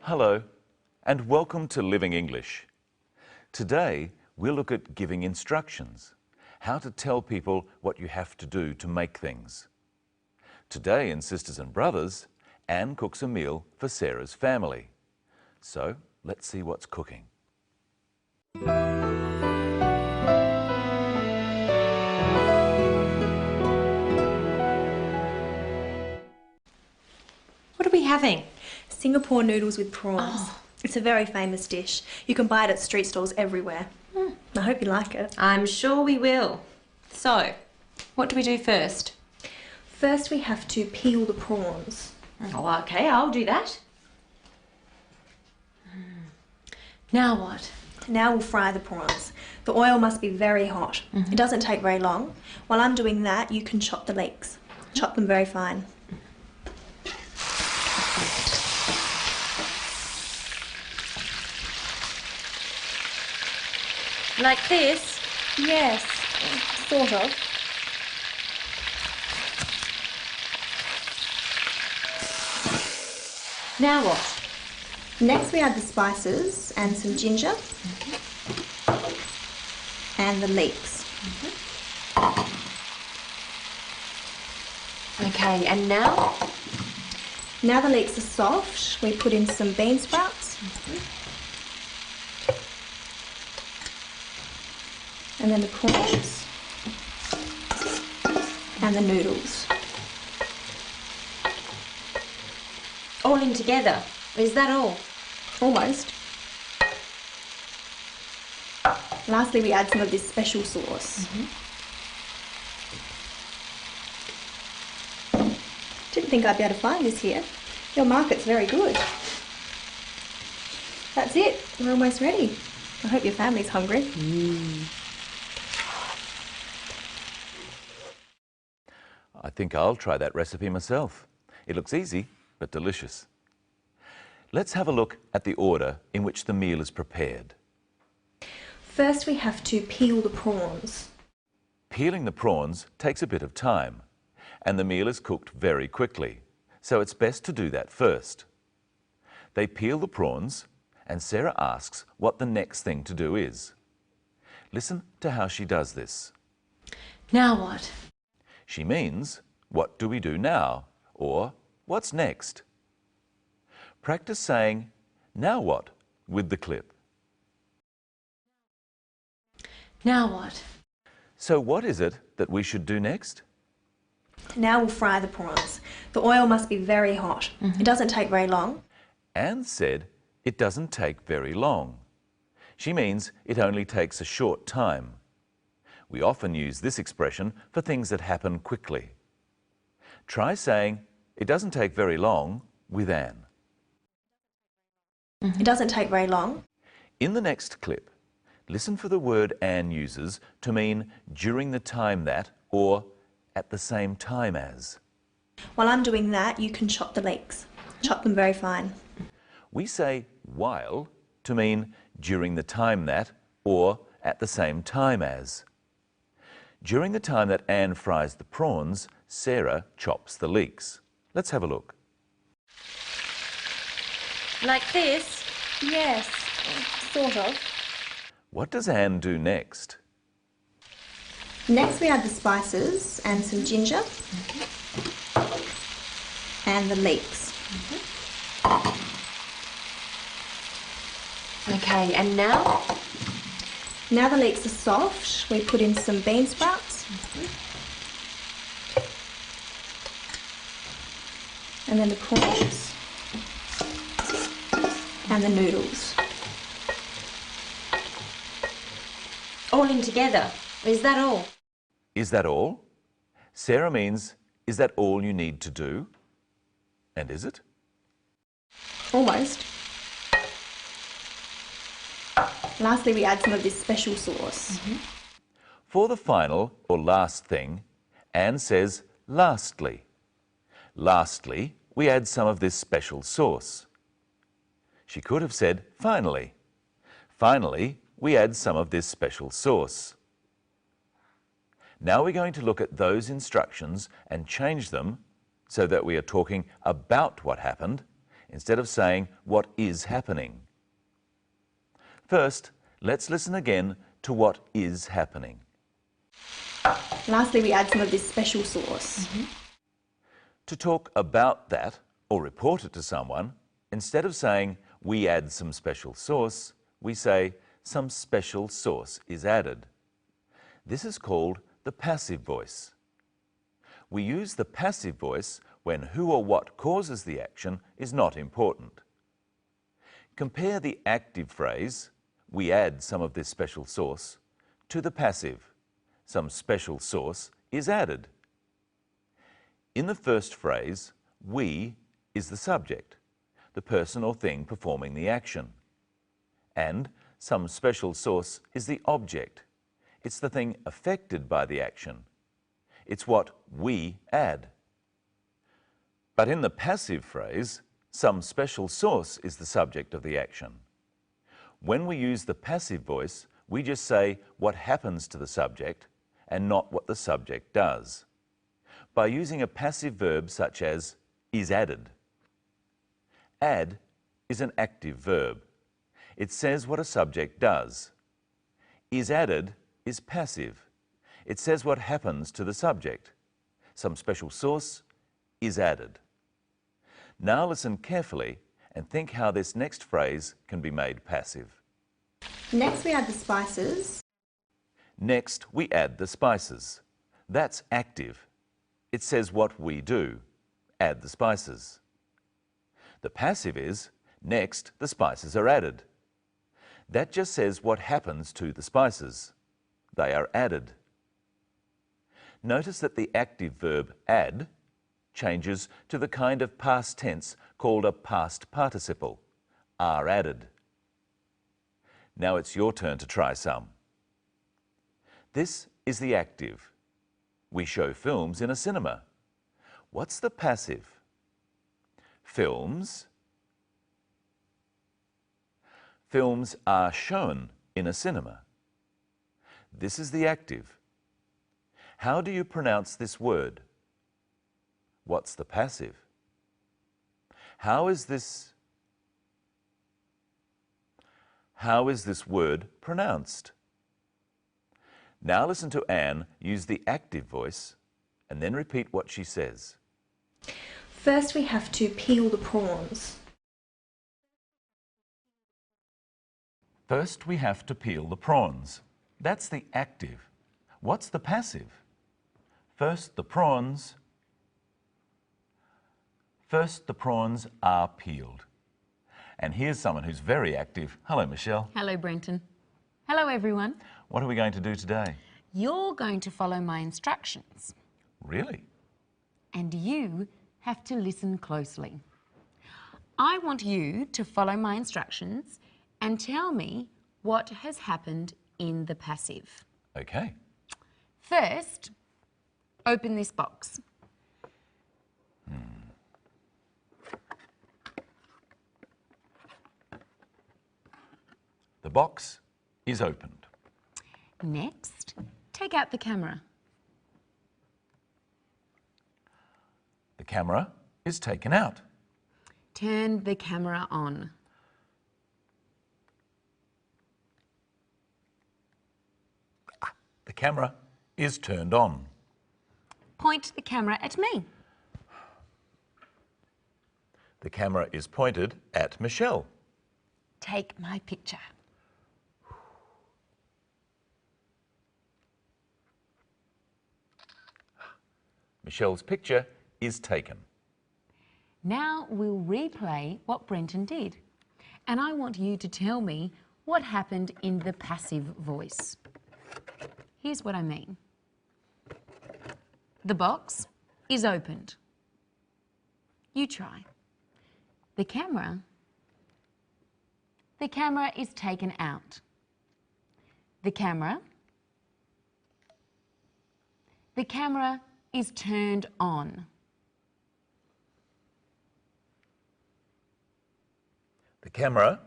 Hello, and welcome to Living English. Today, we'll look at giving instructions, how to tell people what you have to do to make things. Today in Sisters and Brothers, Anne cooks a meal for Sarah's family. So, let's see what's cooking. What are we having? Singapore noodles with prawns. Oh. It's a very famous dish. You can buy it at street stalls everywhere. I hope you like it. I'm sure we will. So, what do we do first? First we have to peel the prawns. Oh, okay, I'll do that. Now what? Now we'll fry the prawns. The oil must be very hot. It doesn't take very long. While I'm doing that, you can chop the leeks. Chop them very fine. Like this? Yes, sort of. Now what? Next we add the spices and some ginger and the leeks. Okay, and now? Now the leeks are soft, we put in some bean sprouts. And then the prawns and the noodles. All in together. Is that all? Almost. Lastly, we add some of this special sauce. Didn't think I'd be able to find this here. Your market's very good. That's it. We're almost ready. I hope your family's hungry. I think I'll try that recipe myself. It looks easy, but delicious. Let's have a look at the order in which the meal is prepared. First we have to peel the prawns. Peeling the prawns takes a bit of time, and the meal is cooked very quickly, so it's best to do that first. They peel the prawns, and Sarah asks what the next thing to do is. Listen to how she does this. Now what? She means, what do we do now? Or, what's next? Practice saying, now what, with the clip. Now what? So what is it that we should do next? Now we'll fry the prawns. The oil must be very hot. It doesn't take very long. Anne said it doesn't take very long. She means it only takes a short time. We often use this expression for things that happen quickly. Try saying, it doesn't take very long, with Anne. It doesn't take very long. In the next clip, listen for the word Anne uses to mean during the time that or at the same time as. While I'm doing that, you can chop the leeks. Chop them very fine. We say while to mean during the time that or at the same time as. During the time that Anne fries the prawns, Sarah chops the leeks. Let's have a look. Like this? Yes, sort of. What does Anne do next? Next we add the spices and some ginger and the leeks. Okay, and now? Now the leeks are soft, we put in some bean sprouts. And then the prawns and the noodles. All in together. Is that all? Is that all? Sarah means, is that all you need to do? And is it? Almost. Lastly, we add some of this special sauce. For the final or last thing, Anne says lastly. Lastly, we add some of this special sauce. She could have said finally. Finally, we add some of this special sauce. Now we're going to look at those instructions and change them so that we are talking about what happened instead of saying what is happening. First, let's listen again to what is happening. Lastly, we add some of this special sauce. To talk about that or report it to someone, instead of saying we add some special sauce, we say some special sauce is added. This is called the passive voice. We use the passive voice when who or what causes the action is not important. Compare the active phrase, we add some of this special sauce, to the passive, some special sauce is added. In the first phrase, we is the subject, the person or thing performing the action. And some special sauce is the object. It's the thing affected by the action. It's what we add. But in the passive phrase, some special sauce is the subject of the action. When we use the passive voice, we just say what happens to the subject and not what the subject does. By using a passive verb such as is added. Add is an active verb. It says what a subject does. Is added is passive. It says what happens to the subject. Some special sauce is added. Now listen carefully and think how this next phrase can be made passive. Next, we add the spices. Next, we add the spices. That's active. It says what we do. Add the spices. The passive is, next, the spices are added. That just says what happens to the spices. They are added. Notice that the active verb add changes to the kind of past tense called a past participle, are added. Now it's your turn to try some. This is the active. We show films in a cinema. What's the passive? Films. Films are shown in a cinema. This is the active. How do you pronounce this word? What's the passive? How is this word pronounced? Now listen to Anne use the active voice and then repeat what she says. First, we have to peel the prawns. First, we have to peel the prawns. That's the active. What's the passive? First, the prawns are peeled. And here's someone who's very active. Hello, Michelle. Hello, Brenton. Hello, everyone. What are we going to do today? You're going to follow my instructions. Really? And you have to listen closely. I want you to follow my instructions and tell me what has happened in the passive. Okay. First, open this box. The box is opened. Next, take out the camera. The camera is taken out. Turn the camera on. The camera is turned on. Point the camera at me. The camera is pointed at Michelle. Take my picture. Michelle's picture is taken. Now we'll replay what Brenton did. And I want you to tell me what happened in the passive voice. Here's what I mean. The box is opened. You try. The camera is taken out. The camera is turned on. The camera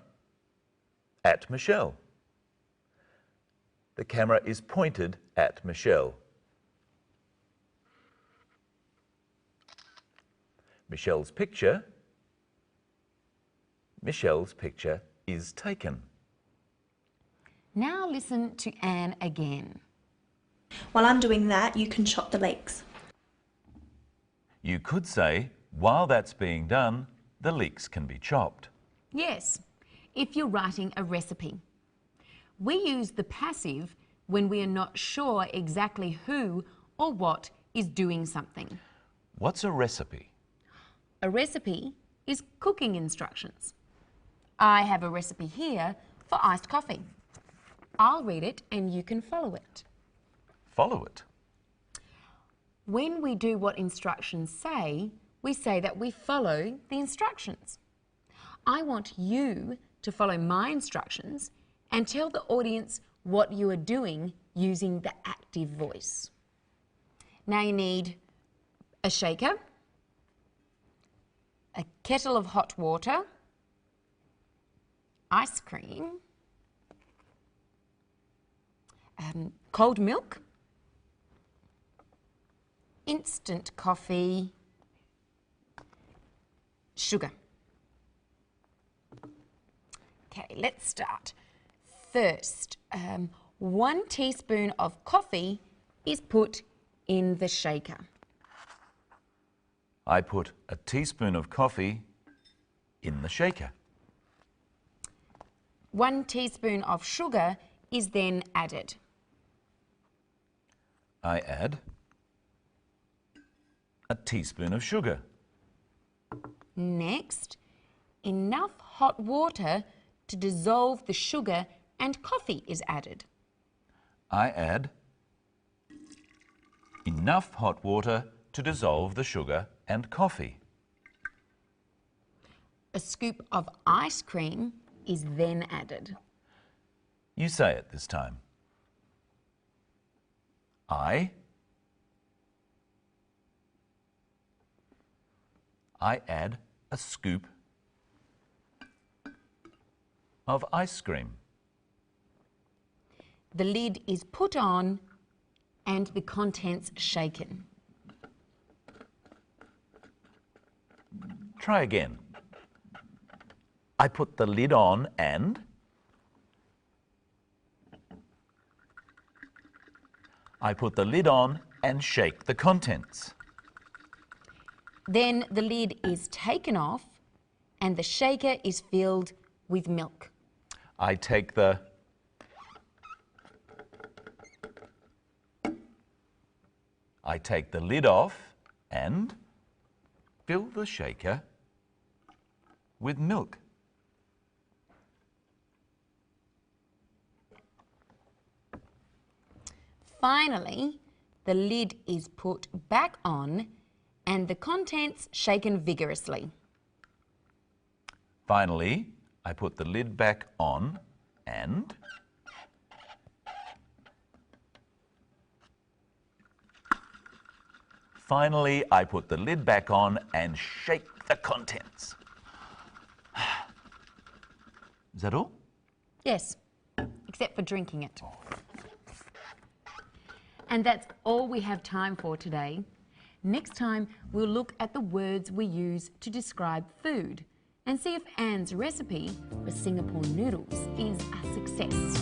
at Michelle. The camera is pointed at Michelle. Michelle's picture Michelle's picture is taken. Now listen to Anne again. While I'm doing that, you can chop the leeks. You could say, while that's being done, the leeks can be chopped. Yes, if you're writing a recipe. We use the passive when we are not sure exactly who or what is doing something. What's a recipe? A recipe is cooking instructions. I have a recipe here for iced coffee. I'll read it and you can follow it. Follow it. When we do what instructions say, we say that we follow the instructions. I want you to follow my instructions and tell the audience what you are doing using the active voice. Now you need a shaker, a kettle of hot water, ice cream, cold milk, instant coffee, sugar. Okay, let's start. First, 1 teaspoon of coffee is put in the shaker. I put a teaspoon of coffee in the shaker. 1 teaspoon of sugar is then added. I add a teaspoon of sugar. Next, enough hot water to dissolve the sugar and coffee is added. I add enough hot water to dissolve the sugar and coffee. A scoop of ice cream is then added. You say it this time. I add a scoop of ice cream. The lid is put on and the contents shaken. Try again. I put the lid on and I put the lid on and shake the contents. Then the lid is taken off and the shaker is filled with milk. I take the lid off and fill the shaker with milk. Finally, the lid is put back on and the contents shaken vigorously. Finally, I put the lid back on and shake the contents. Is that all? Yes, except for drinking it. And that's all we have time for today. Next time, we'll look at the words we use to describe food and see if Anne's recipe for Singapore noodles is a success.